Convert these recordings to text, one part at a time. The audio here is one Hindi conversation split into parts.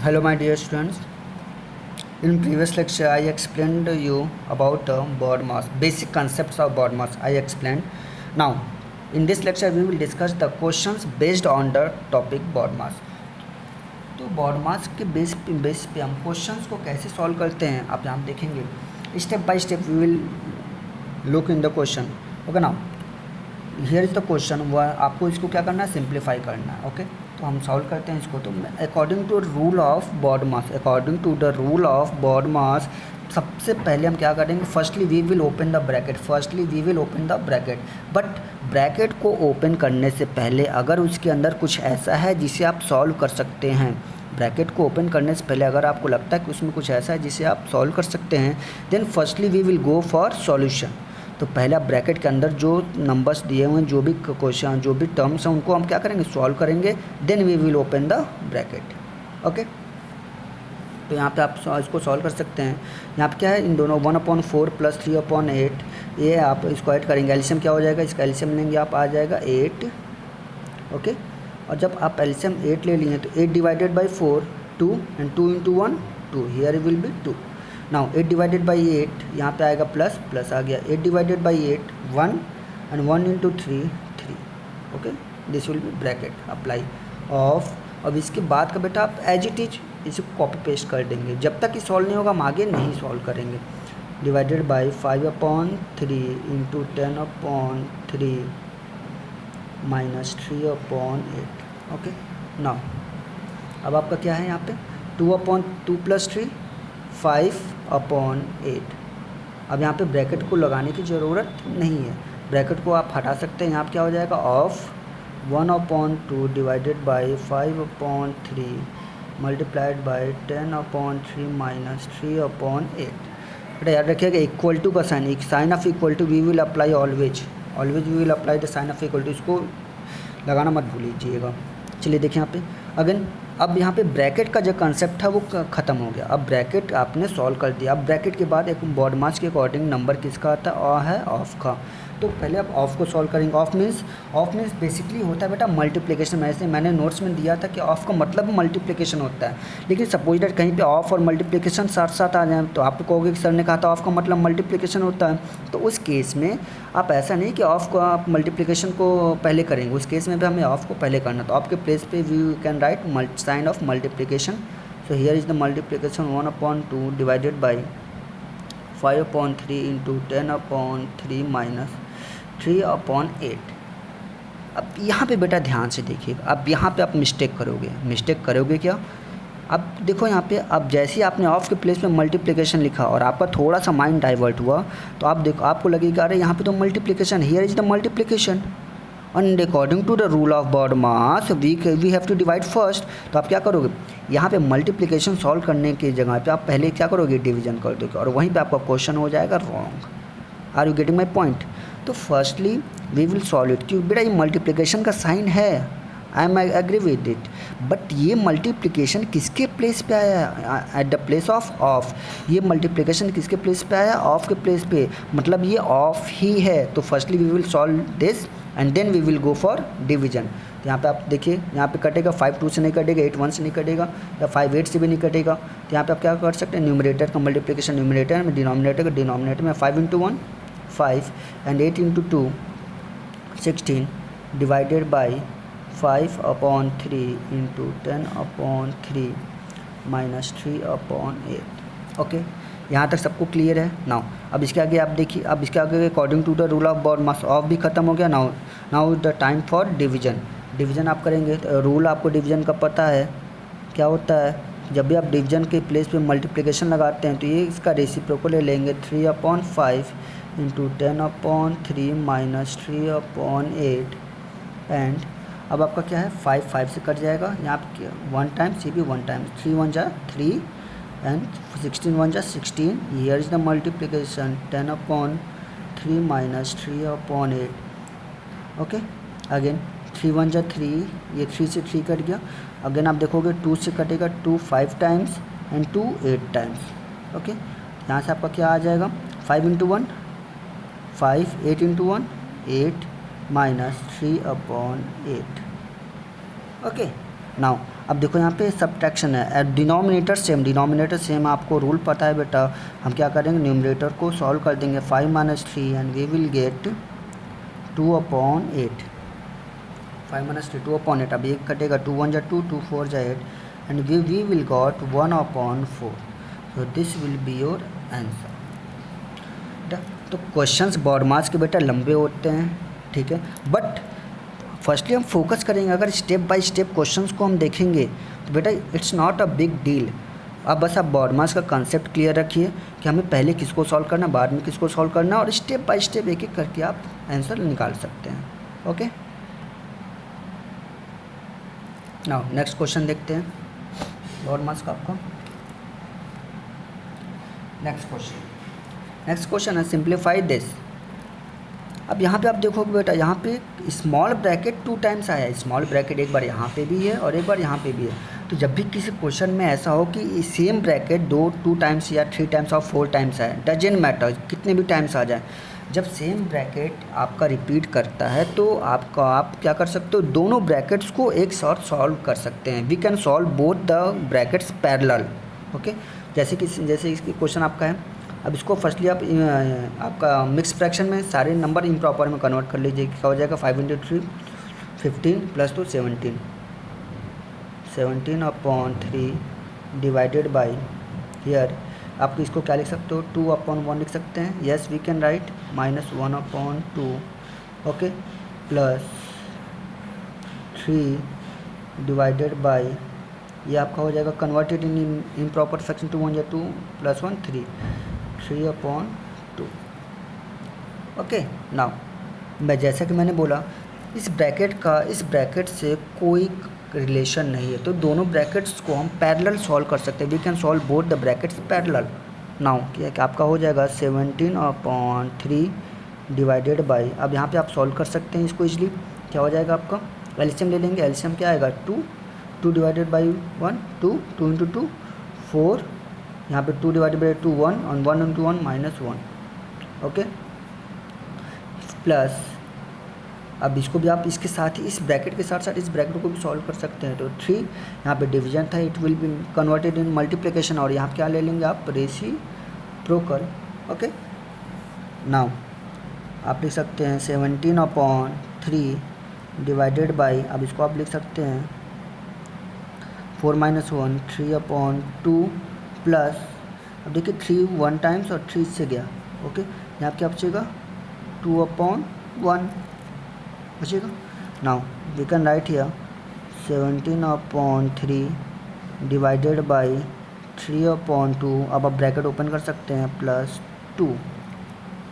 Hello my dear students. In previous lecture I explained you about board mass, basic concepts of board mass I explained. Now in this lecture we will discuss the questions based on the topic board mass. तो बोर्ड मास के बेस पे हम क्वेश्चंस को कैसे सॉल्व करते हैं आप यहाँ देखेंगे step by step we will look in the question. Okay now here is the question. वह आपको इसको क्या करना है, सिंप्लीफाई करना है. ओके तो हम सॉल्व करते हैं इसको. तो according to rule of BODMAS, according to the rule of BODMAS सबसे पहले हम क्या करेंगे, firstly we will open the bracket. But bracket को ओपन करने से पहले अगर उसके अंदर कुछ ऐसा है जिसे आप सॉल्व कर सकते हैं, ब्रैकेट को ओपन करने से पहले अगर आपको लगता है कि उसमें कुछ ऐसा है जिसे आप सॉल्व कर सकते हैं, then firstly we will go for solution. तो पहले आप ब्रैकेट के अंदर जो नंबर्स दिए हुए हैं, जो भी क्वेश्चन, जो भी टर्म्स हैं, उनको हम क्या करेंगे, सॉल्व करेंगे. Then we will open the bracket. Okay तो यहाँ पे आप इसको सॉल्व कर सकते हैं. यहाँ पे क्या है, इन दोनों 1/4 + 3/8 ये आप इसको ऐड करेंगे. एलसीएम क्या हो जाएगा, इसका एलसीएम लेंगे आप, आ जाएगा 8. ओके और जब आप एलसीएम 8 ले लिए तो 8 divided by 4 2 and 2 × 1 2, here will be 2. Now 8 divided by 8 यहाँ पे आएगा प्लस आ गया. 8 divided by 8 1 and 1 × 3 3. Okay this will B bracket apply of. अब इसके बाद का बेटा आप एज इट इज इसे कॉपी पेस्ट कर देंगे. जब तक ये सॉल्व नहीं होगा हम आगे नहीं सॉल्व करेंगे. Divided by 5/3 × 10/3 minus 3/8. Okay now अब आपका क्या है, यहाँ पे 2/2 + 3 5/8. अब यहाँ पे ब्रैकेट को लगाने की ज़रूरत नहीं है, ब्रैकेट को आप हटा सकते हैं. यहाँ पे क्या हो जाएगा, of 1/2 divided by 5/3 multiplied by 10/3 minus 3/8. बेटा याद रखिएगा इक्वल टू का साइन, एक sign of equal to we will apply always we will apply the sign of equal to. इसको लगाना मत भूलिएगा. चलिए देखिए यहाँ पे अगेन. अब यहाँ पे ब्रैकेट का जो कंसेप्ट है वो ख़त्म हो गया. अब ब्रैकेट आपने सॉल्व कर दिया. अब ब्रैकेट के बाद एक बोर्ड मास के अकॉर्डिंग नंबर किसका आता है, ऑफ का. तो पहले आप ऑफ को सॉल्व करेंगे. ऑफ मीन्स बेसिकली होता है बेटा मल्टीप्लिकेशन. मैंने नोट्स में दिया था कि ऑफ का मतलब मल्टीप्लिकेशन होता है. लेकिन सपोज दैट कहीं पे ऑफ और मल्टीप्लिकेशन साथ साथ आ जाए तो आप कहोगे कि सर ने कहा था ऑफ का मतलब मल्टीप्लिकेशन होता है. तो उस केस में आप ऐसा नहीं कि ऑफ को आप मल्टीप्लिकेशन को पहले करेंगे, उस केस में भी हमें ऑफ को पहले करना. तो आपके प्लेस पे we can write sign of multiplication. So here is the multiplication 1/2 divided by 5/3 × 10/3 minus 3/8. अब यहाँ पे बेटा ध्यान से देखिएगा. अब यहाँ पे आप मिस्टेक करोगे क्या. अब देखो यहाँ पे, अब जैसे ही आपने ऑफ के प्लेस में मल्टीप्लिकेशन लिखा और आपका थोड़ा सा माइंड डाइवर्ट हुआ तो आप देखो आपको लगेगा अरे यहाँ पे तो multiplication, here is the multiplication and according to the rule of BODMAS we have to divide first. तो आप क्या करोगे, यहाँ पे मल्टीप्लिकेशन सॉल्व करने की जगह पे आप पहले क्या करोगे, डिवीजन कर दोगे और वहीं पे आपका क्वेश्चन हो जाएगा wrong. Are you getting my point. तो firstly we will solve it. क्यों बेटा, ये मल्टीप्लिकेशन का साइन है, I am agree with it. But ये मल्टीप्लिकेशन किसके प्लेस पे आया, at the place of of. ये मल्टीप्लिकेशन किसके प्लेस पे आया, ऑफ के प्लेस पे. मतलब ये ऑफ ही है. तो firstly we will solve this and then we will go for division. तो यहाँ पे आप देखिए, यहाँ पे कटेगा 5 2 से नहीं कटेगा, 8 1 से नहीं कटेगा, या 5 8 से भी नहीं कटेगा. तो यहाँ पे आप क्या कर सकते हैं, न्यूमरेटर का मल्टीप्लिकेशन न्यूमरेटर में, डिनोमिनेटर में 5 × 1 5 and 8 × 2 16 divided by 5/3 × 10/3 minus 3/8. Okay यहाँ तक सबको क्लियर है. नाउ अब इसके आगे आप देखिए, अब इसके आगे according to the rule of BODMAS of भी खत्म हो गया. Now the time for division आप करेंगे. रूल आपको डिवीजन का पता है क्या होता है. जब भी आप डिवीजन के प्लेस पे मल्टीप्लिकेशन लगाते हैं तो ये इसका रेसिप्रोकल ले लेंगे 3/5 × 10/3 माइनस 3/8. एंड अब आपका क्या है, 5 से कट जाएगा. यहाँ पे 1 टाइम्स, ये भी 1 टाइम्स, 3 1 जा 3 एंड 16 1 जा 16. Here is the multiplication 10/3 minus 3/8. Okay again 3 1 जा 3, ये 3 से 3 कट गया. अगेन आप देखोगे 2 से कटेगा, 2 5 टाइम्स एंड 2 8 टाइम्स. ओके यहाँ से आपका क्या आ जाएगा, 5 × 1 5, 8 × 1 8 माइनस 3/8. ओके नाउ अब देखो यहाँ पे सब्ट्रैक्शन है, डिनोमिनेटर सेम, आपको रूल पता है बेटा। हम क्या करेंगे, न्यूमरेटर को सॉल्व कर देंगे 5 - 3 एंड वी विल गेट 2/8। 5 - 3 2/8। अब एक कटेगा, 2 1 जा 2, 2 4 जा 8 and we will got 1/4। So this will be your answer. तो क्वेश्चंस बॉडमास के बेटा लंबे होते हैं, ठीक है, बट फर्स्टली हम फोकस करेंगे, अगर स्टेप बाय स्टेप क्वेश्चंस को हम देखेंगे तो बेटा it's not a big deal. अब बस आप बॉडमास का कंसेप्ट क्लियर रखिए कि हमें पहले किसको सॉल्व करना, बाद में किसको सॉल्व करना, और स्टेप बाय स्टेप एक एक करके आप आंसर निकाल सकते हैं। ओके, नाउ नेक्स्ट क्वेश्चन देखते हैं बॉडमास का आपका। नेक्स्ट क्वेश्चन है सिंप्लीफाई दिस। अब यहाँ पे आप देखोगे बेटा, यहाँ पे स्मॉल ब्रैकेट 2 टाइम्स आया है। स्मॉल ब्रैकेट एक बार यहाँ पे भी है और एक बार यहाँ पे भी है। तो जब भी किसी क्वेश्चन में ऐसा हो कि सेम ब्रैकेट 2 टाइम्स या 3 टाइम्स और 4 टाइम्स आए, डजेंट मैटर कितने भी टाइम्स आ जाए, जब सेम ब्रैकेट आपका रिपीट करता है तो आप क्या कर सकते हो, दोनों ब्रैकेट्स को एक साथ सॉल्व कर सकते हैं। We can solve both the brackets parallel. Okay, जैसे इसकी क्वेश्चन आपका है। अब इसको फर्स्टली आप आपका मिक्स फ्रैक्शन में सारे नंबर इम्प्रॉपर में कन्वर्ट कर लीजिए। क्या हो जाएगा, 5 × 3 15 प्लस 2 17, 17/3 डिवाइडेड बाई, हियर आप इसको क्या लिख सकते हो, 2/1 लिख सकते हैं। Yes we can write -1/2, okay, plus 3 divided by, ये आपका हो जाएगा converted in improper fraction, 2 1 2 plus 1 3, 3/2। Okay, now मैं जैसा कि मैंने बोला, इस ब्रैकेट से कोई रिलेशन नहीं है, तो दोनों ब्रैकेट्स को हम पैरेलल सॉल्व कर सकते हैं। We can solve both the brackets parallel. Now क्या आपका हो जाएगा 17/3 डिवाइडेड बाई, अब यहाँ पे आप सॉल्व कर सकते हैं इसको इजली। क्या हो जाएगा आपका, एलसीएम ले लेंगे। एलसीएम क्या आएगा, 2 डिवाइडेड बाई 1 2, 2 × 2 4, यहाँ पे 2 डिवाइडेड बाई 2 1 और 1 × 1 -1। ओके, प्लस अब इसको भी आप इसके साथ ही, इस ब्रैकेट के साथ साथ इस ब्रैकेट को भी सॉल्व कर सकते हैं। तो 3 यहाँ पे डिवीजन था, it will be converted in multiplication, और यहाँ क्या ले लेंगे आप, रेसिप्रोकल। ओके, नाउ आप लिख सकते हैं 17/3 डिवाइडेड बाई, अब इसको आप लिख सकते हैं 4 - 1 3/2 प्लस, अब देखिए 3 1 टाइम्स और 3 इससे गया। ओके, यहाँ क्या बचेगा, 2/1 बचेगा। Now we can write here 17/3 divided by 3/2, अब आप ब्रैकेट ओपन कर सकते हैं, plus 2।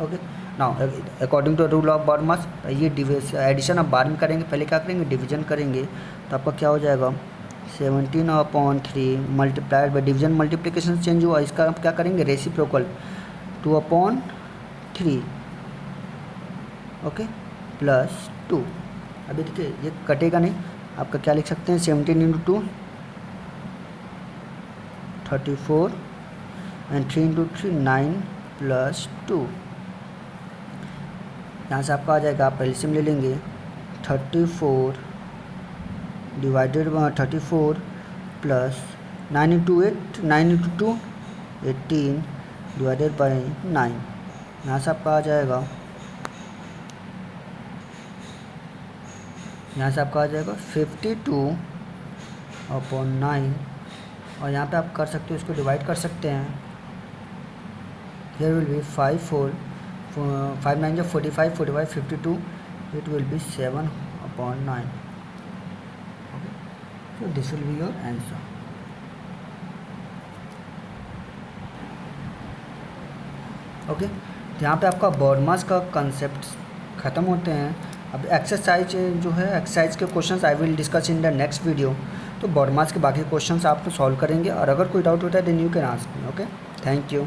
Okay, now according to rule of BODMAS, ये एडिशन आप बाद में करेंगे, पहले क्या करेंगे, डिवीजन करेंगे। तो आपका क्या हो जाएगा, 17/3 multiplied by, division multiplication change हुआ, इसका आप क्या करेंगे, रेसिप्रोकल 2/3, ओके, प्लस 2। अभी देखिए ये कटेगा नहीं, आपका क्या लिख सकते हैं, 17 × 2 34 एंड 3 × 3 9 प्लस 2। यहाँ से आपका आ जाएगा, आप एलसीएम ले लेंगे, 34 divided by 34 plus 9 × 8 9 × 2 18 divided by 9। यहाँ से आपका आ जाएगा, यहाँ से आपका आ जाएगा 52/9, और यहाँ पे आप कर सकते हो, इसको डिवाइड कर सकते हैं। Here will be 5 9 45 45 52, it will be 7/9। Okay, so this will be your answer। Okay, तो यहाँ पे आपका बॉडमास का कंसेप्ट ख़त्म होते हैं। अब एक्सरसाइज जो है, एक्सरसाइज के questions I will discuss in the next video. तो बॉडमास के बाकी क्वेश्चंस आप तो सॉल्व करेंगे, और अगर कोई डाउट होता है then you can ask me. Okay, thank you.